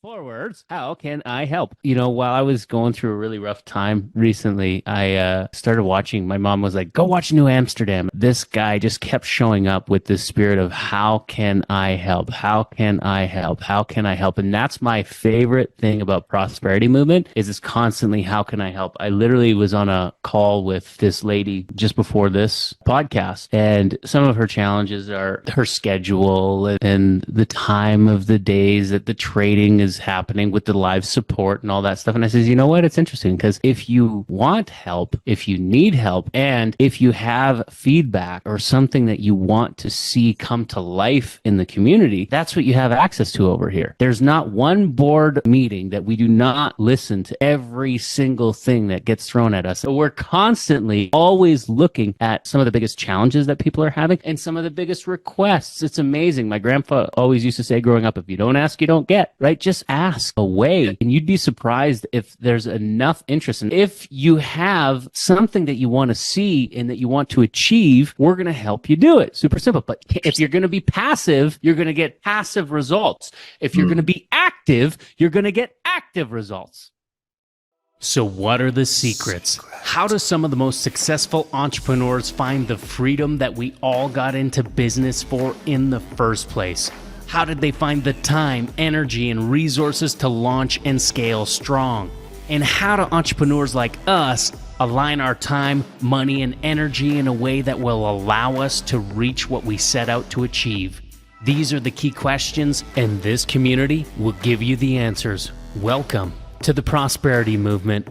Forwards, how can I help? While I was going through a really rough time recently, I started watching. My mom was like, go watch New Amsterdam. This guy just kept showing up with this spirit of, how can I help? How can I help? How can I help? And that's my favorite thing about prosperity movement is it's constantly, how can I help? I literally was on a call with this lady just before this podcast, and some of her challenges are her schedule and the time of the days that the trading is happening with the live support and all that stuff. And I says, you know what? It's interesting because if you want help, if you need help, and if you have feedback or something that you want to see come to life in the community, that's what you have access to over here. There's not one board meeting that we do not listen to every single thing that gets thrown at us. So we're constantly always looking at some of the biggest challenges that people are having and some of the biggest requests. It's amazing. My grandpa always used to say growing up, if you don't ask, you don't get, right? Just ask away. And you'd be surprised if there's enough interest. And if you have something that you want to see and that you want to achieve, we're going to help you do it. Super simple. But if you're going to be passive, you're going to get passive results. If you're going to be active, you're going to get active results. So what are the secrets? How do some of the most successful entrepreneurs find the freedom that we all got into business for in the first place? How did they find the time, energy, and resources to launch and scale strong? And how do entrepreneurs like us align our time, money, and energy in a way that will allow us to reach what we set out to achieve? These are the key questions, and this community will give you the answers. Welcome to the Prosperity Movement.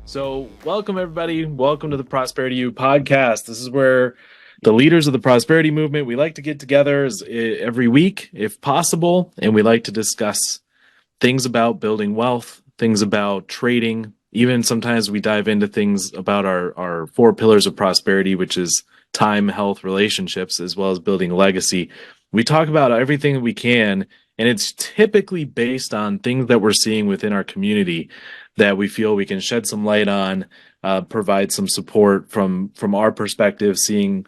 So welcome, everybody. Welcome to the Prosperity U podcast. This is where the leaders of the Prosperity Movement, we like to get together every week, if possible, and we like to discuss things about building wealth, things about trading. Even sometimes we dive into things about our four pillars of prosperity, which is time, health, relationships, as well as building legacy. We talk about everything that we can, and it's typically based on things that we're seeing within our community that we feel we can shed some light on, provide some support from our perspective, seeing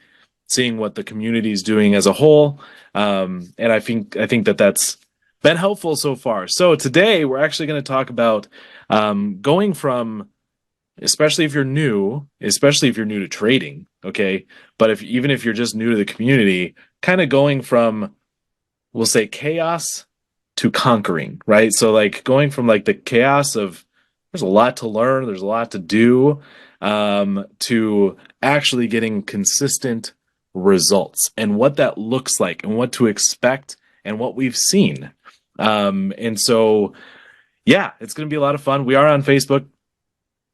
what the community is doing as a whole. And I think that that's been helpful so far. So today we're actually going to talk about going from, especially if you're new to trading, okay? But even if you're just new to the community, kind of going from, we'll say, chaos to conquering, right? So like going from like the chaos of there's a lot to learn, there's a lot to do, to actually getting consistent results and what that looks like and what to expect and what we've seen. And so, yeah, it's going to be a lot of fun. We are on Facebook,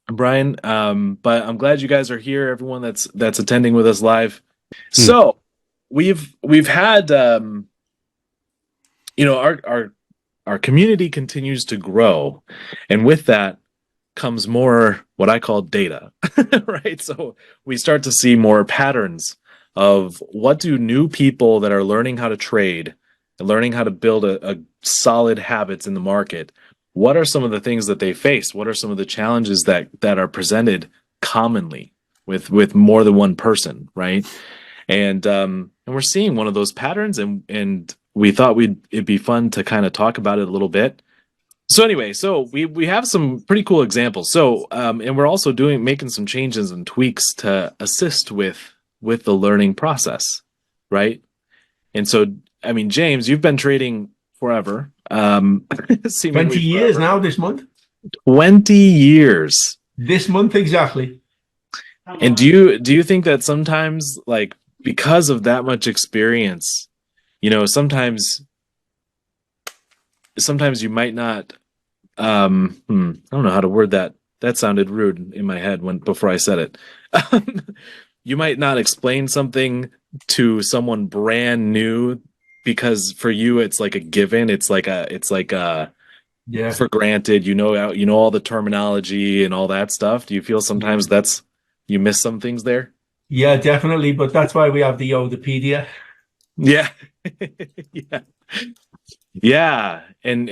Brian, but I'm glad you guys are here, everyone that's attending with us live. So we've had, our community continues to grow, and with that comes more what I call data, right? So we start to see more patterns of what do new people that are learning how to trade and learning how to build a solid habits in the market. What are some of the things that they face? What are some of the challenges that are presented commonly with more than one person, right? And we're seeing one of those patterns, and we thought it'd be fun to kind of talk about it a little bit. So anyway, so we have some pretty cool examples. So and we're also making some changes and tweaks to assist with the learning process, right? And so, I mean, James, you've been trading forever. 20 years now this month. 20 years. This month exactly. And do you think that sometimes, like, because of that much experience, sometimes you might not I don't know how to word that. That sounded rude in my head before I said it. You might not explain something to someone brand new because for you it's like a given. It's like a yeah, for granted. You know all the terminology and all that stuff. Do you feel sometimes you miss some things there? Yeah, definitely. But that's why we have the Yodapedia. Yeah. Yeah. And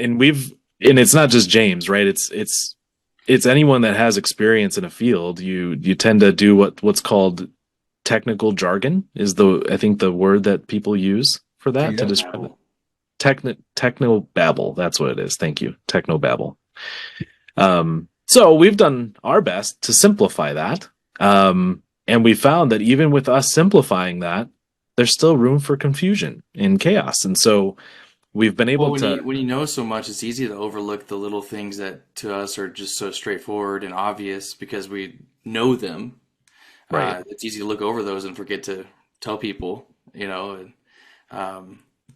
it's not just James, right? It's anyone that has experience in a field. You tend to do what's called technical jargon is I think the word that people use for that to describe it. Techno babble. That's what it is. Thank you. Techno babble. So we've done our best to simplify that. And we found that even with us simplifying that, there's still room for confusion and chaos. And so we've been able when you know so much, it's easy to overlook the little things that to us are just so straightforward and obvious because we know them. Right. It's easy to look over those and forget to tell people,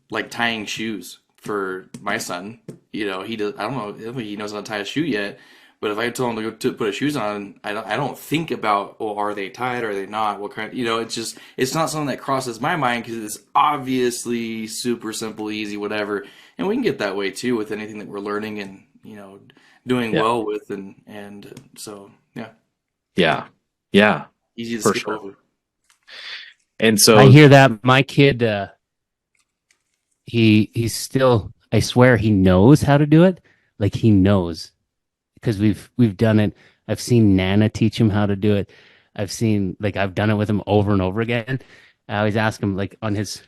like tying shoes for my son. He does. I don't know if he knows how to tie a shoe yet, but if I told him to go to put his shoes on, I don't think about, are they tied or are they not? What kind? It's not something that crosses my mind because it's obviously super simple, easy, whatever. And we can get that way too with anything that we're learning and doing well with, and so yeah, easy to for skip sure. over. And so I hear that my kid, he's still, I swear he knows how to do it. Like he knows. Because we've done it. I've seen Nana teach him how to do it. I've done it with him over and over again. I always ask him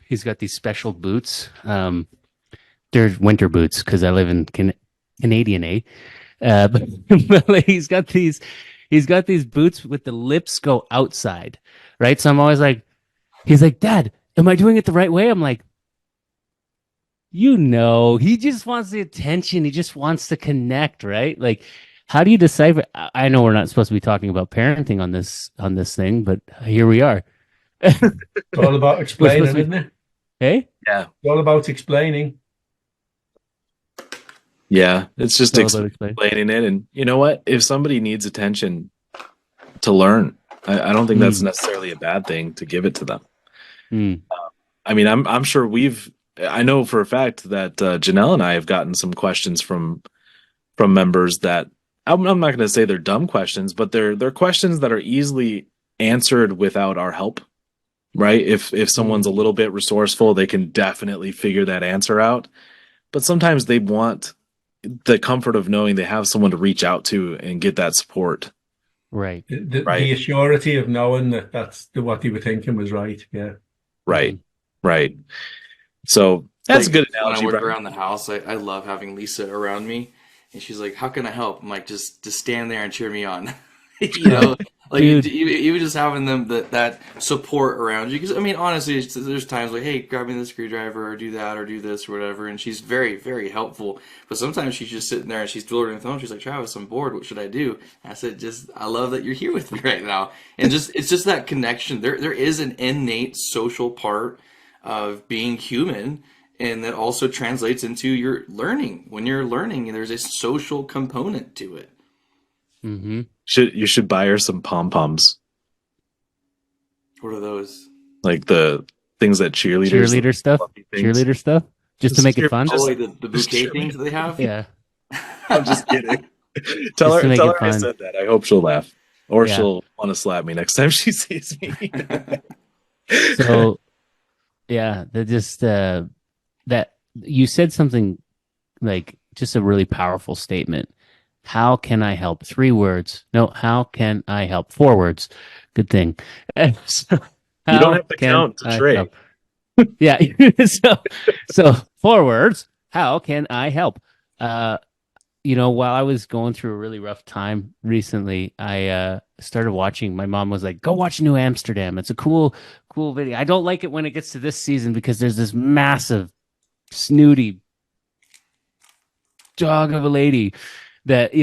he's got these special boots. They're winter boots because I live in Canadian, eh? But he's got these boots with the lips go outside, right? So I'm always like, he's like, Dad, am I doing it the right way? I'm like, he just wants the attention. He just wants to connect, right? Like, how do you decipher? I know we're not supposed to be talking about parenting on this thing, but here we are. It's all about explaining, isn't it? Hey? Yeah. It's all about explaining. Yeah, it's just explaining it. And you know what? If somebody needs attention to learn, I don't think that's necessarily a bad thing to give it to them. I mean, I'm sure I know for a fact that Janelle and I have gotten some questions from members that I'm not going to say they're dumb questions, but they're questions that are easily answered without our help, right? If someone's a little bit resourceful, they can definitely figure that answer out. But sometimes they want the comfort of knowing they have someone to reach out to and get that support. Right. The assurity of knowing that that's what they were thinking was right. Yeah. Right. Right. So that's a good analogy. When I work around the house, I love having Lisa around me, and she's like, "How can I help?" I'm like, "Just stand there and cheer me on." Even just having them that support around you. Because I mean, honestly, there's times like, "Hey, grab me the screwdriver, or do that, or do this, or whatever," and she's very, very helpful. But sometimes she's just sitting there and she's twiddling her thumb. She's like, "Travis, I'm bored. What should I do?" And I said, I love that you're here with me right now, and it's just that connection. There is an innate social part of being human, and that also translates into your learning. When you're learning, there's a social component to it. Mm-hmm. You should buy her some pom-poms. What are those? Like the things that cheerleader stuff, just to make it fun. Like the bouquet things that they have. Yeah. I'm just kidding. tell her I said that. I hope she'll laugh, or she'll want to slap me next time she sees me. So. Yeah, that you said something like just a really powerful statement. How can I help? 3 words. No, how can I help? 4 words. Good thing. So, you don't have to count to trade. Yeah. so 4 words. How can I help? While I was going through a really rough time recently, I started watching. My mom was like, "Go watch New Amsterdam. It's a cool video." I don't like it when it gets to this season because there's this massive, snooty dog of a lady that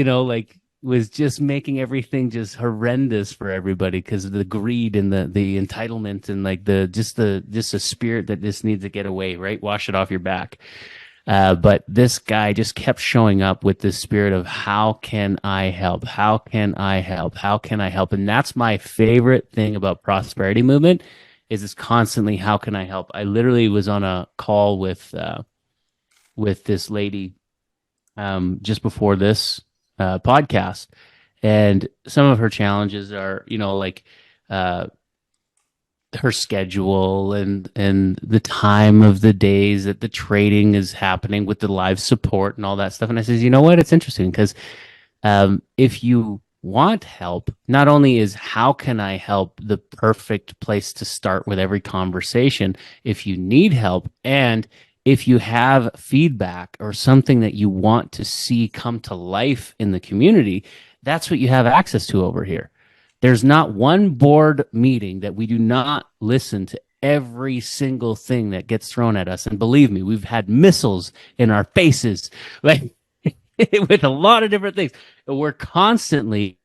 was just making everything just horrendous for everybody because of the greed and the entitlement and the spirit that just needs to get away, right? Wash it off your back. But this guy just kept showing up with this spirit of how can I help? How can I help? How can I help? And that's my favorite thing about prosperity movement is it's constantly, how can I help? I literally was on a call with this lady just before this podcast, and some of her challenges are, her schedule and the time of the days that the trading is happening with the live support and all that stuff. And I says, you know what? It's interesting because if you want help, not only is how can I help the perfect place to start with every conversation, if you need help and if you have feedback or something that you want to see come to life in the community, that's what you have access to over here. There's not one board meeting that we do not listen to every single thing that gets thrown at us. And believe me, we've had missiles in our faces, like with a lot of different things. We're constantly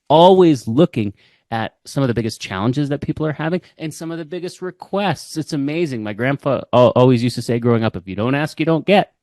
always looking at some of the biggest challenges that people are having and some of the biggest requests. It's amazing. My grandpa always used to say growing up, if you don't ask, you don't get.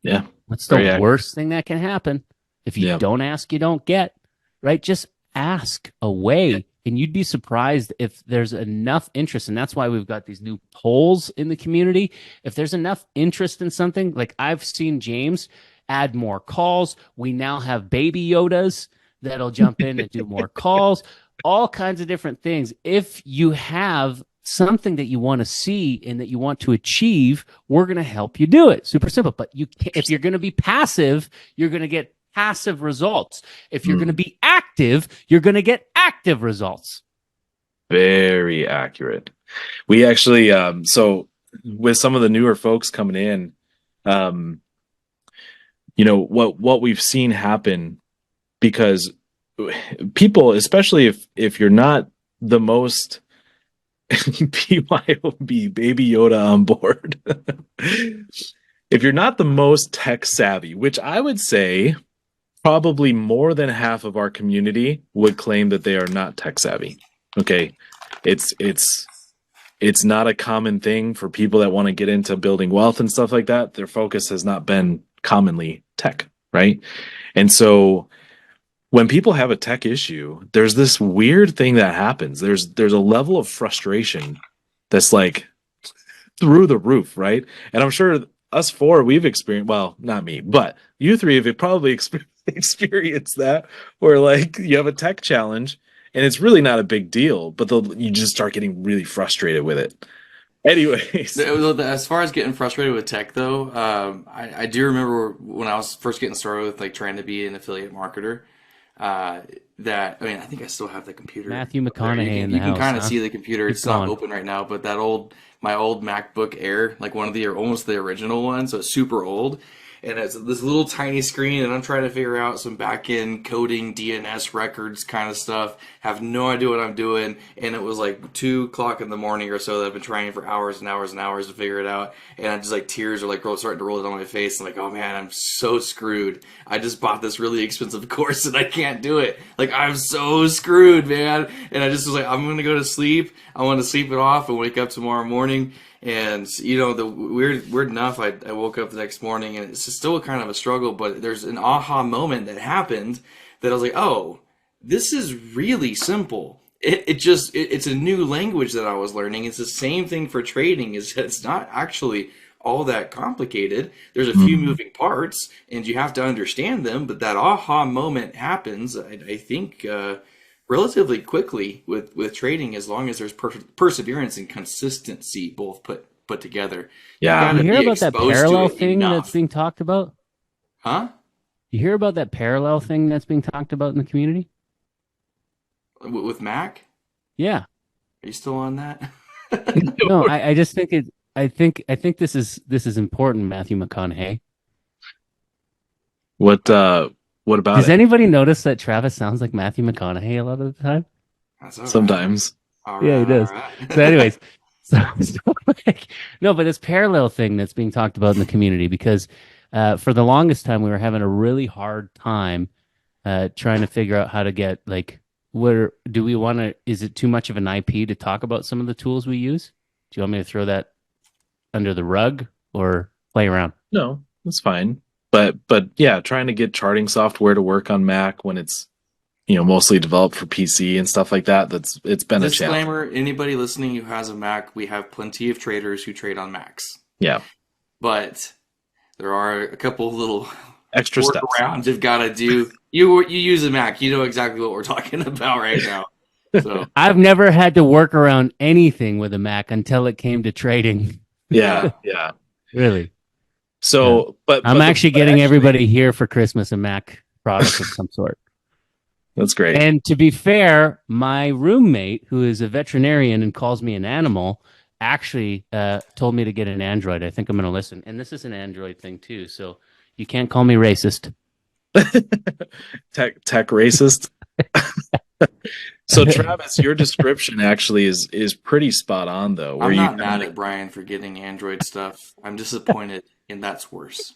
Yeah. What's the Very accurate. worst thing that can happen? If you Yeah. don't ask, you don't get, right? Just ask away. And you'd be surprised if there's enough interest. And that's why we've got these new polls in the community. If there's enough interest in something, like I've seen James add more calls. We now have baby Yodas that'll jump in and do more calls, all kinds of different things. If you have something that you want to see and that you want to achieve, we're going to help you do it. Super simple. But you can't, if you're going to be passive, you're going to get passive results. If you're going to be active, you're going to get active results. Very accurate. We actually, so with some of the newer folks coming in, what we've seen happen, because people, especially if you're not the most BYOB, Baby Yoda on board, if you're not the most tech savvy, which I would say probably more than half of our community would claim that they are not tech savvy. Okay. It's not a common thing for people that want to get into building wealth and stuff like that. Their focus has not been commonly tech, right? And so when people have a tech issue, there's this weird thing that happens. There's a level of frustration that's like through the roof, right? And I'm sure us four, we've experienced, well, not me, but you three have probably experienced that, where like you have a tech challenge and it's really not a big deal, but you just start getting really frustrated with it. Anyways, as far as getting frustrated with tech, though, I do remember when I was first getting started with like trying to be an affiliate marketer. That, I mean, I think I still have the computer. Matthew McConaughey in the You can house, kind of huh? see the computer. Keep It's not going. open right now, but my old MacBook Air, like one of the almost the original one, so it's super old. And it's this little tiny screen, and I'm trying to figure out some back-end coding, DNS records kind of stuff. Have no idea what I'm doing. And it was like 2 o'clock in the morning or so that I've been trying for hours and hours and hours to figure it out. And I just like tears are like starting to roll down my face. I'm like, oh man, I'm so screwed. I just bought this really expensive course and I can't do it. Like, I'm so screwed, man. And I just was like, I'm going to go to sleep. I want to sleep it off and wake up tomorrow morning. And, the weird enough, I woke up the next morning and it's still kind of a struggle, but there's an aha moment that happened that I was like, oh, this is really simple. It's a new language that I was learning. It's the same thing for trading. It's not actually all that complicated. There's a few moving parts and you have to understand them, but that aha moment happens, I think, relatively quickly with trading, as long as there's perseverance and consistency both put together. Yeah. You hear about that parallel thing that's being talked about? Huh? You hear about that parallel thing that's being talked about in the community? With Mac? Yeah. Are you still on that? No, I just think it. I think this is important, Matthew McConaughey. What about Does it? anybody notice that Travis sounds like Matthew McConaughey a lot of the time? That's all right. Sometimes. All Yeah, he right, does. all right. So, anyways, so like, no, but this parallel thing that's being talked about in the community, because for the longest time we were having a really hard time trying to figure out how to get, like, where do we want to? Is it too much of an IP to talk about some of the tools we use? Do you want me to throw that under the rug or play around? No, that's fine. But yeah, trying to get charting software to work on Mac when it's mostly developed for PC and stuff like that. It's been a challenge. Disclaimer: anybody listening who has a Mac, we have plenty of traders who trade on Macs. Yeah, but there are a couple little extra steps workarounds you've got to do. You use a Mac, you know exactly what we're talking about right now. So I've never had to work around anything with a Mac until it came to trading. Yeah. Really. So, I'm actually getting everybody here for Christmas a Mac product of some sort. That's great. And to be fair, my roommate, who is a veterinarian and calls me an animal, actually told me to get an Android. I think I'm going to listen. And this is an Android thing too, so you can't call me racist. Tech racist. So Travis, your description actually is pretty spot on though. Where I'm you not mad at Brian for getting Android stuff. I'm disappointed, and that's worse.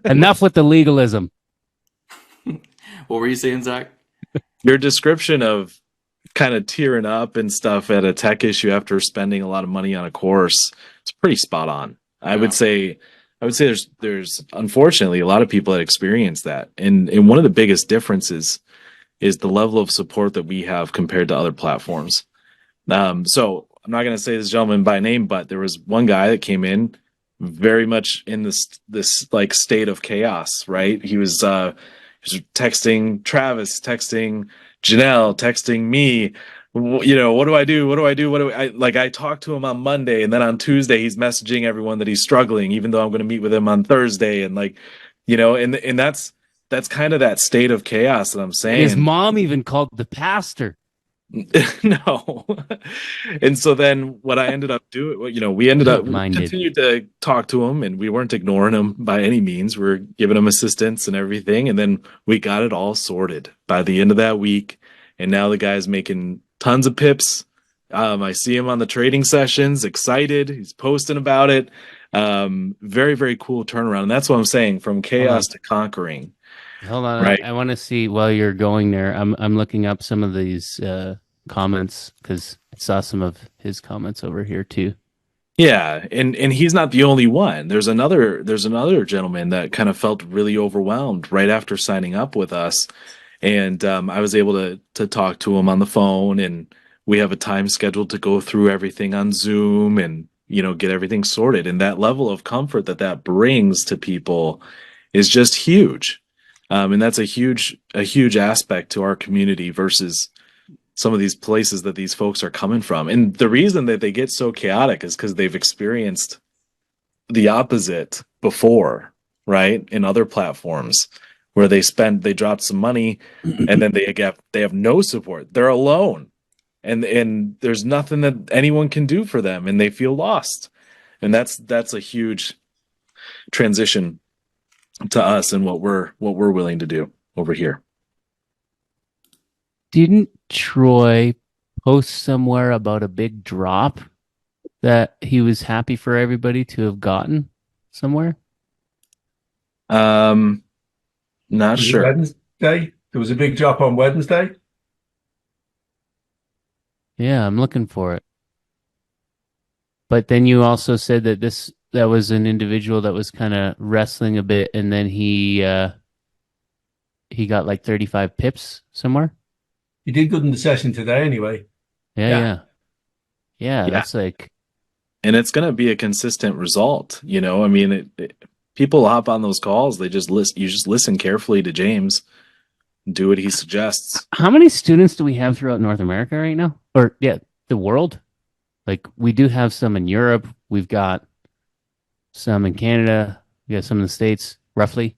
Enough with the legalism. What were you saying, Zach? your description of kind of tearing up and stuff at a tech issue after spending a lot of money on a course, it's pretty spot on. I would say there's unfortunately a lot of people that experience that. And one of the biggest differences is the level of support that we have compared to other platforms. So I'm not going to say this gentleman by name, but there was one guy that came in very much in this like state of chaos, right? He was texting Travis, texting Janelle, texting me. You know, what do I do? What do I do? What do I like? I talked to him on Monday, and then on Tuesday he's messaging everyone that he's struggling, even though I'm going to meet with him on Thursday, and like, you know, and that's kind of that state of chaos that I'm saying. His mom even called the pastor. No. And so then what I ended up doing, you know, we continued to talk to him, and we weren't ignoring him by any means. We're giving him assistance and everything. And then we got it all sorted by the end of that week. And now the guy's making tons of pips. I see him on the trading sessions, excited. He's posting about it. Very, very cool turnaround. And that's what I'm saying, from chaos to conquering. Hold on, right? I want to see while you're going there. I'm looking up some of these comments because I saw some of his comments over here too. Yeah, and he's not the only one. There's another gentleman that kind of felt really overwhelmed right after signing up with us, and I was able to talk to him on the phone, and we have a time scheduled to go through everything on Zoom and, you know, get everything sorted. And that level of comfort that brings to people is just huge. And that's a huge aspect to our community versus some of these places that these folks are coming from. And the reason that they get so chaotic is because they've experienced the opposite before, right? In other platforms where they dropped some money and then they have no support. They're alone. And there's nothing that anyone can do for them, and they feel lost. And that's a huge transition to us and what we're willing to do over here. Didn't Troy post somewhere about a big drop that he was happy for everybody to have gotten somewhere? Not sure. Wednesday? There was a big drop on Wednesday. Yeah, I'm looking for it. But then you also said that that was an individual that was kind of wrestling a bit, and then he got like 35 pips somewhere. He did good in the session today anyway. Yeah. That's like, and it's going to be a consistent result. You know, I mean, people hop on those calls. They just listen. You just listen carefully to James, do what he suggests. how many students do we have throughout North America right now? Or the world? Like, we do have some in Europe. We've got some in Canada. We got some in the States, roughly.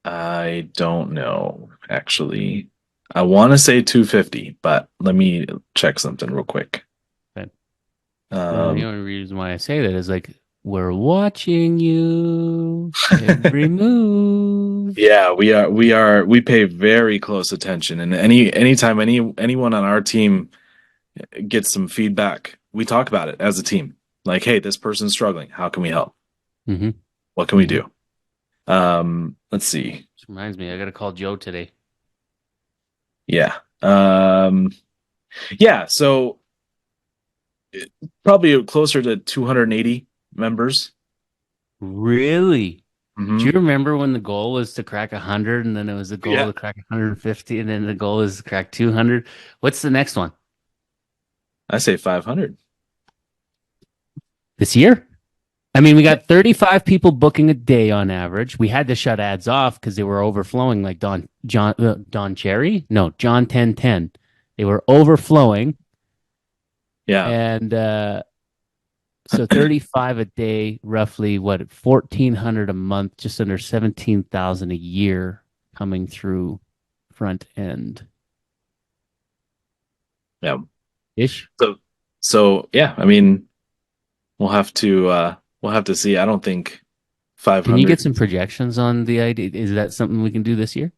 I don't know, actually. I want to say 250, but let me check something real quick. Okay. The only reason why I say that is like, we're watching you every move. Yeah, we pay very close attention, and anytime anyone on our team gets some feedback, we talk about it as a team. Like, hey, this person's struggling. How can we help? Mm-hmm. What can we do? Let's see. This reminds me, I got to call Joe today. Yeah. Yeah. So probably closer to 280 members. Really? Mm-hmm. Do you remember when the goal was to crack 100, and then it was the goal to crack 150, and then the goal is to crack 200? What's the next one? I say 500. This year? I mean, we got 35 people booking a day on average. We had to shut ads off because they were overflowing, like John 1010. They were overflowing. Yeah. And so 35 a day, roughly, what, 1,400 a month, just under 17,000 a year coming through front end. Yeah. Ish. So yeah, I mean, we'll have to see. I don't think Can you 500. get some projections on the idea? Is that something we can do this year?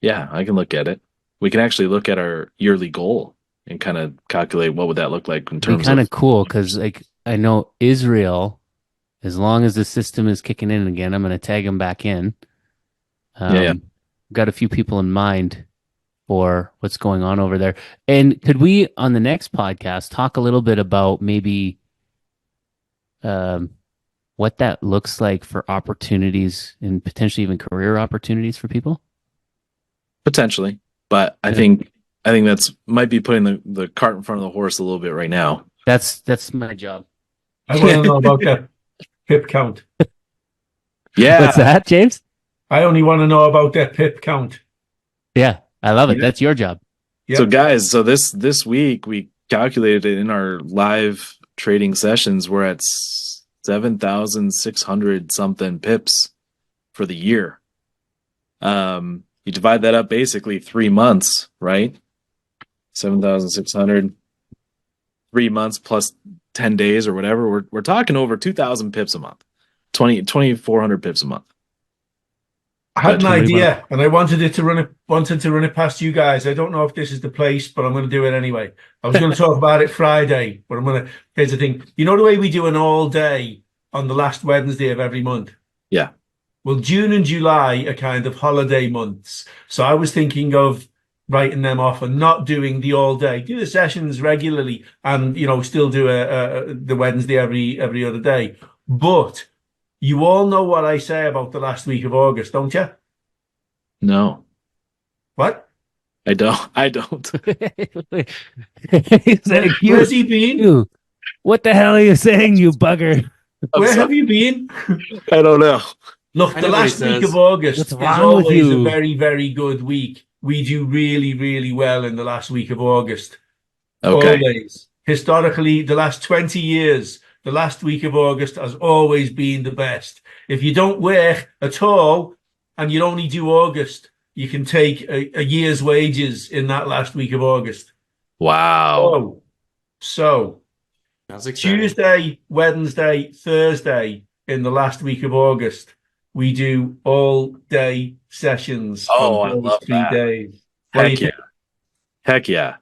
Yeah, I can look at it. We can actually look at our yearly goal and kind of calculate what would that look like in It'd be terms kind of. of cool because, like, I know Israel, as long as the system is kicking in again, I'm going to tag them back in. Yeah, yeah. Got a few people in mind for what's going on over there. And could we, on the next podcast, talk a little bit about maybe um, what that looks like for opportunities and potentially even career opportunities for people? Potentially, but I Yeah. think that's might be putting the cart in front of the horse a little bit right now. That's my job. I want to know about that pip count. Yeah, What's that, James? I only want to know about that pip count. Yeah, I love it. Yeah. That's your job. Yeah. So guys, so this week we calculated it in our live trading sessions. We're at 7,600 something pips for the year. You divide that up basically 3 months, right? 7,600, 3 months plus 10 days or whatever. We're talking over 2,000 pips a month, 2,400 pips a month. I had an But- idea, and I wanted to run it past you guys. I don't know if this is the place, but I'm going to do it anyway. I was going to talk about it Friday, but here's the thing. You know the way we do an all day on the last Wednesday of every month? Yeah. Well, June and July are kind of holiday months. So I was thinking of writing them off and not doing the all day. Do the sessions regularly and, still do the Wednesday every other day. But you all know what I say about the last week of August, don't you? No, What? I don't. I don't. He's like, Where's he been? you, what the hell are you saying, you bugger? Where have you been? I don't know. Look, I the know what he last week says. of August What's is wrong with always a you? very, very good week. We do really, really well in the last week of August. Okay. Always. Historically, the last 20 years, the last week of August has always been the best. If you don't work at all and you only do August, you can take a year's wages in that last week of August. Wow. So That's exciting. Tuesday, Wednesday, Thursday in the last week of August, we do all day sessions Oh, I on those love 3 that. days. What do you Heck yeah. think? Heck yeah.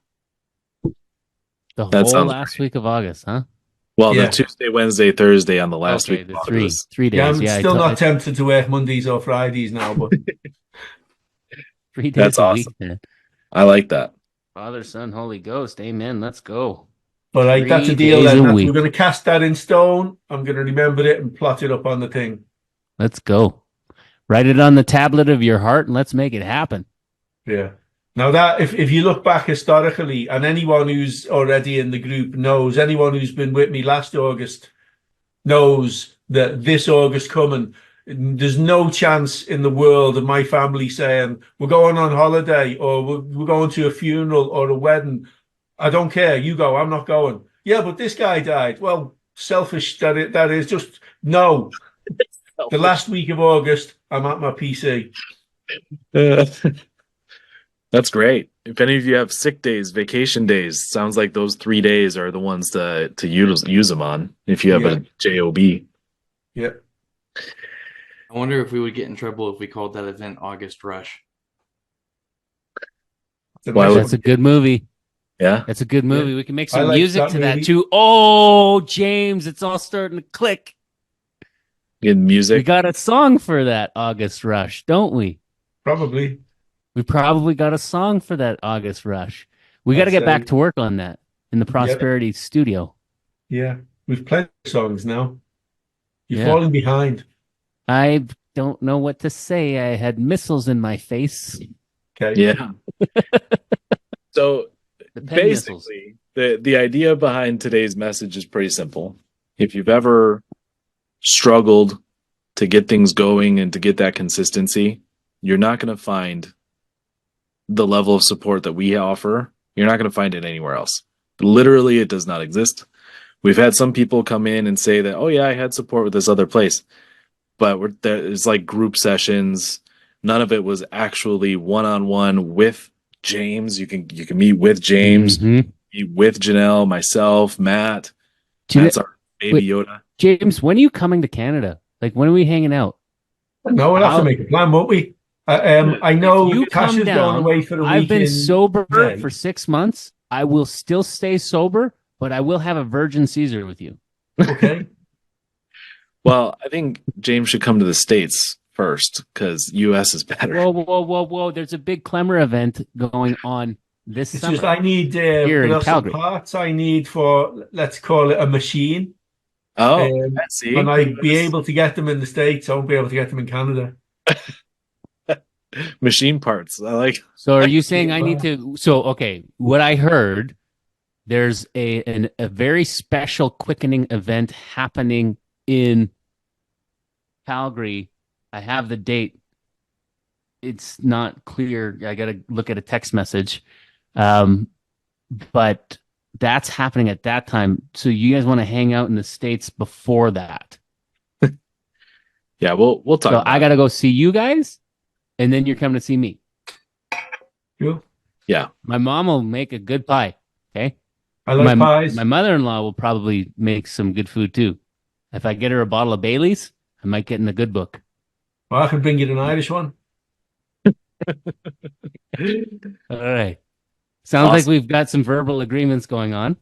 The That whole sounds last week of August, huh? Well, Yeah. the Tuesday, Wednesday, Thursday on the last Okay, week. the of three August. 3 Yeah, days. I'm Yeah, still not tempted to work Mondays or Fridays now, but 3 days That's a awesome. week. Man. I like that. Father, Son, Holy Ghost. Amen. Let's go. all right, that's a 3 deal days then. a We're week. going to cast that in stone. I'm going to remember it and plot it up on the thing. Let's go. Write it on the tablet of your heart and let's make it happen. Yeah. Now that if you look back historically, and anyone who's already in the group knows, anyone who's been with me last August knows that this August coming, there's no chance in the world of my family saying we're going on holiday or we're going to a funeral or a wedding. I don't care. You go. I'm not going. Yeah, but this guy died. Well, selfish that is. Just no. The last week of August, I'm at my PC. That's great. If any of you have sick days, vacation days, sounds like those 3 days are the ones to use them on. If you have Yeah. a job. Yeah. I wonder if we would get in trouble if we called that event August Rush. Why That's a good movie. Yeah. That's a good movie. We can make I some like music that to that movie. too. Oh, James, it's all starting to click. Good We music. got a song for that August Rush, don't we? Probably. We probably got a song for that August Rush. We got to I'd get say- back to work on that in the Prosperity Studio. Yeah. We've plenty of songs now. You're Yeah. falling behind. I don't know what to say. I had missiles in my face. Okay. Yeah. So The pen missiles. basically, the idea behind today's message is pretty simple. If you've ever struggled to get things going and to get that consistency, you're not going to find the level of support that we offer. You're not going to find it anywhere else. Literally, it does not exist. We've had some people come in and say that, oh yeah, I had support with this other place, but there's like group sessions. none of it was actually one-on-one with James. You can meet with James, Mhm. meet with Janelle, myself, Matt. Do you Matt's our baby wait, Yoda. James, when are you coming to Canada? Like, when are we hanging out? No, we'll have to I'll, make a plan, won't we? I if know you Cash come is going down, away for a I've week been in sober May. for 6 months. I will still stay sober, but I will have a Virgin Caesar with you. Okay. Well, I think James should come to the States first because US is better. Whoa, whoa, whoa, whoa. There's a big Clemmer event going on this It's summer just I need here there in are some Calgary. parts I need for, let's call it, a machine. Oh, Um, see, and I'd be able to get them in the States. I won't be able to get them in Canada. machine parts. I like. So are you saying I need to? So, okay, what I heard, there's a very special quickening event happening in Calgary. I have the date. It's not clear. I got to look at a text message. Um, but that's happening at that time. So you guys want to hang out in the States before that. Yeah, we'll talk So about I got to go see you guys, and then you're coming to see me. Cool. Yeah. My mom will make a good pie. Okay. I like pies. My mother-in-law will probably make some good food too. If I get her a bottle of Bailey's, I might get in the good book. Well, I can bring you an Irish one. All right. Sounds like we've got some verbal agreements going on.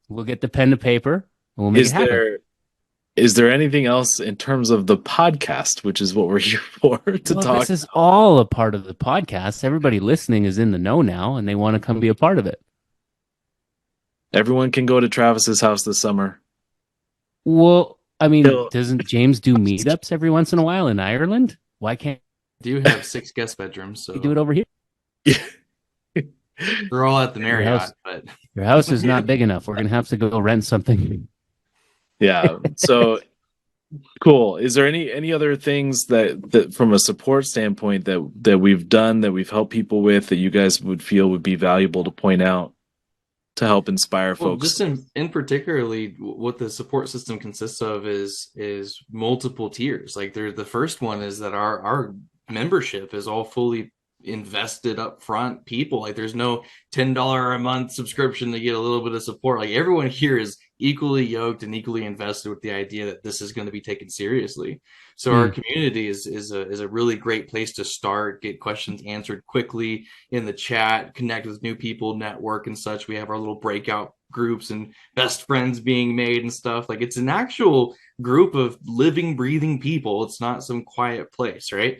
We'll get the pen to paper and we'll make it happen. Is there anything else in terms of the podcast, which is what we're here for to talk? This is all a part of the podcast. Everybody listening is in the know now and they want to come be a part of it. Everyone can go to Travis's house this summer. Well, I mean, doesn't James do meetups every once in a while in Ireland? Why can't I do have 6 guest bedrooms, so we do it over here? They're all at the Marriott, but your house is not big enough. We're gonna have to go rent something. Yeah. So cool. Is there any other things that from a support standpoint that we've done that we've helped people with that you guys would feel would be valuable to point out to help inspire folks? Just in particularly what the support system consists of is multiple tiers. Like the first one is that our membership is all fully invested up front people. Like there's no $10 a month subscription to get a little bit of support. Like everyone here is equally yoked and equally invested with the idea that this is going to be taken seriously. So our community is a really great place to start, get questions answered quickly in the chat, connect with new people, network and such. We have our little breakout groups and best friends being made and stuff. Like it's an actual group of living, breathing people. It's not some quiet place, right?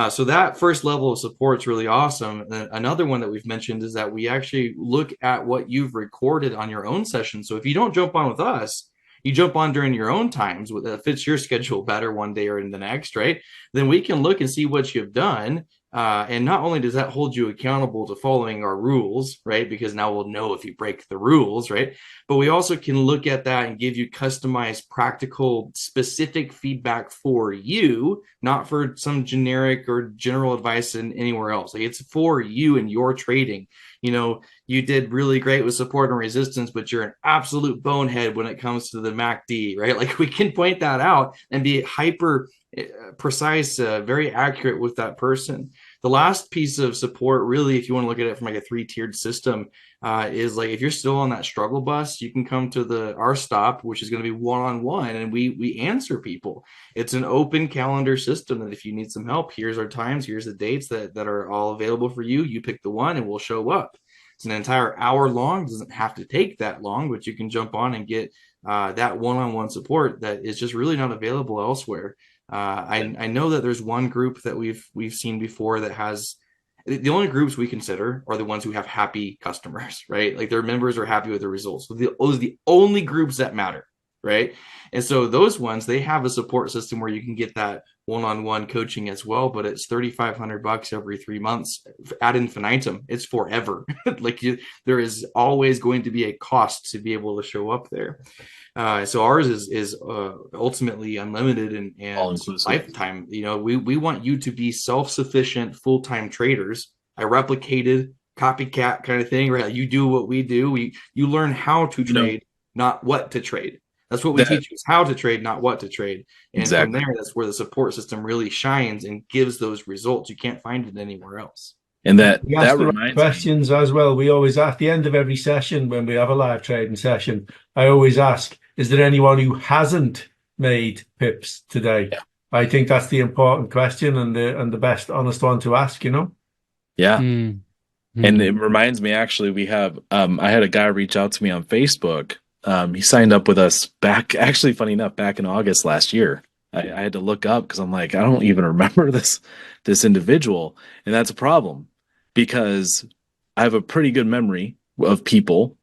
So that first level of support is really awesome. And another one that we've mentioned is that we actually look at what you've recorded on your own session. So if you don't jump on with us, you jump on during your own times that fits your schedule better one day or in the next, right? Then we can look and see what you've done. And not only does that hold you accountable to following our rules, right? Because now we'll know if you break the rules, right? But we also can look at that and give you customized, practical, specific feedback for you, not for some generic or general advice in anywhere else. Like it's for you and your trading. You know, you did really great with support and resistance, but you're an absolute bonehead when it comes to the MACD, right? Like we can point that out and be hyper precise, very accurate with that person. The last piece of support, really, if you want to look at it from like a 3-tiered system, is like if you're still on that struggle bus, you can come to our stop, which is going to be one-on-one, and we answer people. It's an open calendar system that if you need some help, here's our times, here's the dates that are all available for you. You pick the one, and we'll show up. It's an entire hour long. It doesn't have to take that long, but you can jump on and get that one-on-one support that is just really not available elsewhere. I know that there's one group that we've seen before that has the only groups we consider are the ones who have happy customers, right? Like their members are happy with the results. So those are the only groups that matter, right? And so those ones, they have a support system where you can get that one-on-one coaching as well, but it's $3,500 every 3 months ad infinitum. It's forever. There is always going to be a cost to be able to show up there. So ours is ultimately unlimited and lifetime. You know, we want you to be self-sufficient full-time traders. I replicated copycat kind of thing, right? You do what we do. You learn how to trade, not what to trade. That's what we teach you, is how to trade, not what to trade. And Exactly. from there, that's where the support system really shines and gives those results. You can't find it anywhere else. And We ask that the right reminds me. questions as well. We always, at the end of every session, when we have a live trading session, I always ask, is there anyone who hasn't made pips today? Yeah. I think that's the important question and the best honest one to ask, you know? Yeah. Mm-hmm. And it reminds me, actually, we have, I had a guy reach out to me on Facebook. He signed up with us back, actually, funny enough, back in August last year. I had to look up because I'm like, I don't even remember this individual. And that's a problem because I have a pretty good memory of people.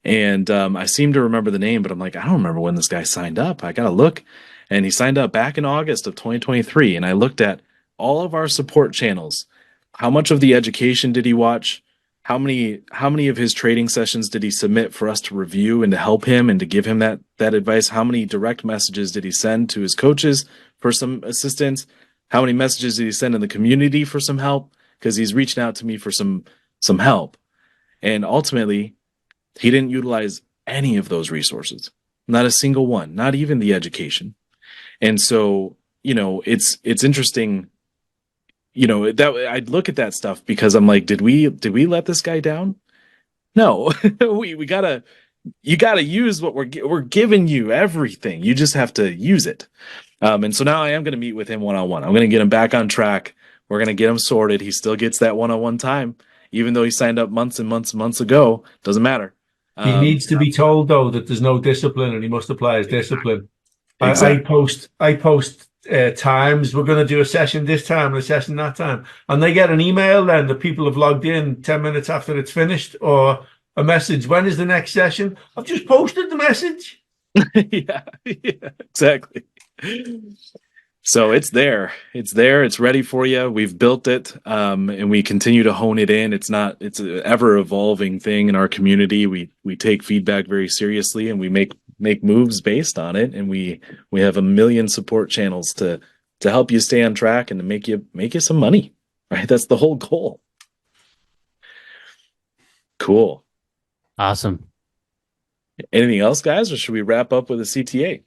And I seem to remember the name, but I'm like, I don't remember when this guy signed up. I got to look. And he signed up back in August of 2023. And I looked at all of our support channels. How much of the education did he watch? How many of his trading sessions did he submit for us to review and to help him and to give him that advice? How many direct messages did he send to his coaches for some assistance? How many messages did he send in the community for some help? Because he's reaching out to me for some help. And ultimately, he didn't utilize any of those resources. Not a single one, not even the education. And so, it's interesting. That I'd look at that stuff because I'm like, did we let this guy down? No, you gotta use what we're giving you everything. You just have to use it. And so now I am going to meet with him one-on-one. I'm going to get him back on track. We're going to get him sorted. He still gets that one-on-one time, even though he signed up months and months and months ago. Doesn't matter. He needs to be told though that there's no discipline and he must apply his discipline. Exactly. I post times we're going to do a session this time and a session that time, and they get an email then that people have logged in 10 minutes after it's finished, or a message, when is the next session? I've just posted the message. yeah, exactly. So it's there, it's ready for you. We've built it, and we continue to hone it in. It's an ever evolving thing in our community. We take feedback very seriously, and we make moves based on it. And we have a million support channels to help you stay on track and to make you some money, right? That's the whole goal. Cool. Awesome. Anything else, guys, or should we wrap up with a CTA?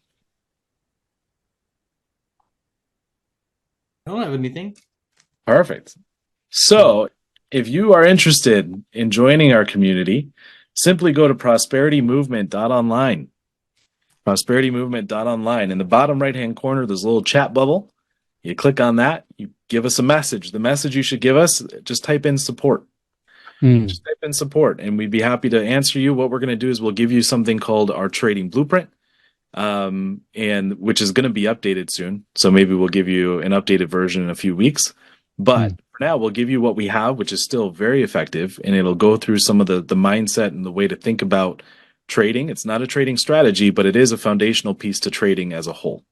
I don't have anything. Perfect. So if you are interested in joining our community, simply go to prosperitymovement.online. Prosperitymovement.online. In the bottom right-hand corner, there's a little chat bubble. You click on that. You give us a message. The message you should give us, just type in support. Just type in support, and we'd be happy to answer you. What we're going to do is we'll give you something called our trading blueprint, and which is going to be updated soon. So maybe we'll give you an updated version in a few weeks. But for now, we'll give you what we have, which is still very effective, and it'll go through some of the mindset and the way to think about trading. It's not a trading strategy, but it is a foundational piece to trading as a whole.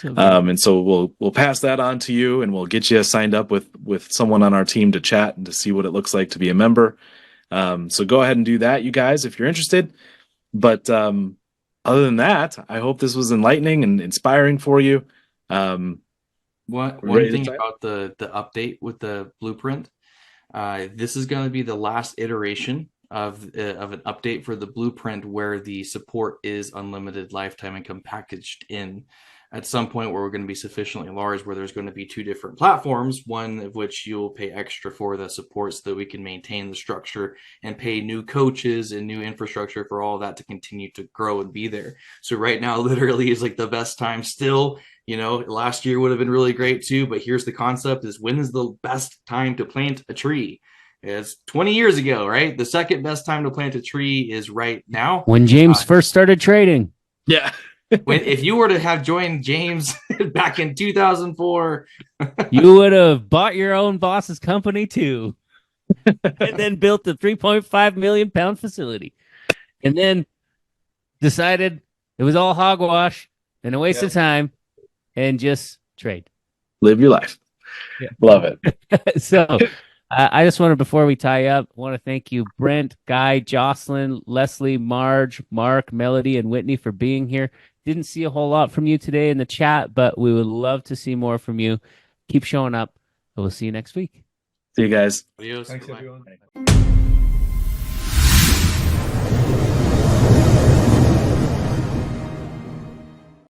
And so we'll pass that on to you, and we'll get you signed up with someone on our team to chat and to see what it looks like to be a member. So go ahead and do that, you guys, if you're interested. But other than that, I hope this was enlightening and inspiring for you. One thing about the update with the blueprint, this is going to be the last iteration of an update for the blueprint, where the support is unlimited lifetime income packaged in. At some point where we're going to be sufficiently large, where there's going to be two different platforms, one of which you'll pay extra for the support so that we can maintain the structure and pay new coaches and new infrastructure for all of that to continue to grow and be there. So right now, literally is like the best time still. Last year would have been really great too, but here's the concept: is when is the best time to plant a tree? It's 20 years ago, right? The second best time to plant a tree is right now. When James first started trading. Yeah. If you were to have joined James back in 2004, you would have bought your own boss's company too, and then built the 3.5 million pound facility, and then decided it was all hogwash and a waste of time, and just trade. Live your life. Yeah. Love it. So I just wanted, before we tie up, want to thank you, Brent, Guy, Jocelyn, Leslie, Marge, Mark, Melody, and Whitney for being here. Didn't see a whole lot from you today in the chat, but we would love to see more from you. Keep showing up. We'll see you next week. See you guys. Adios. Thanks, Bye-bye. everyone.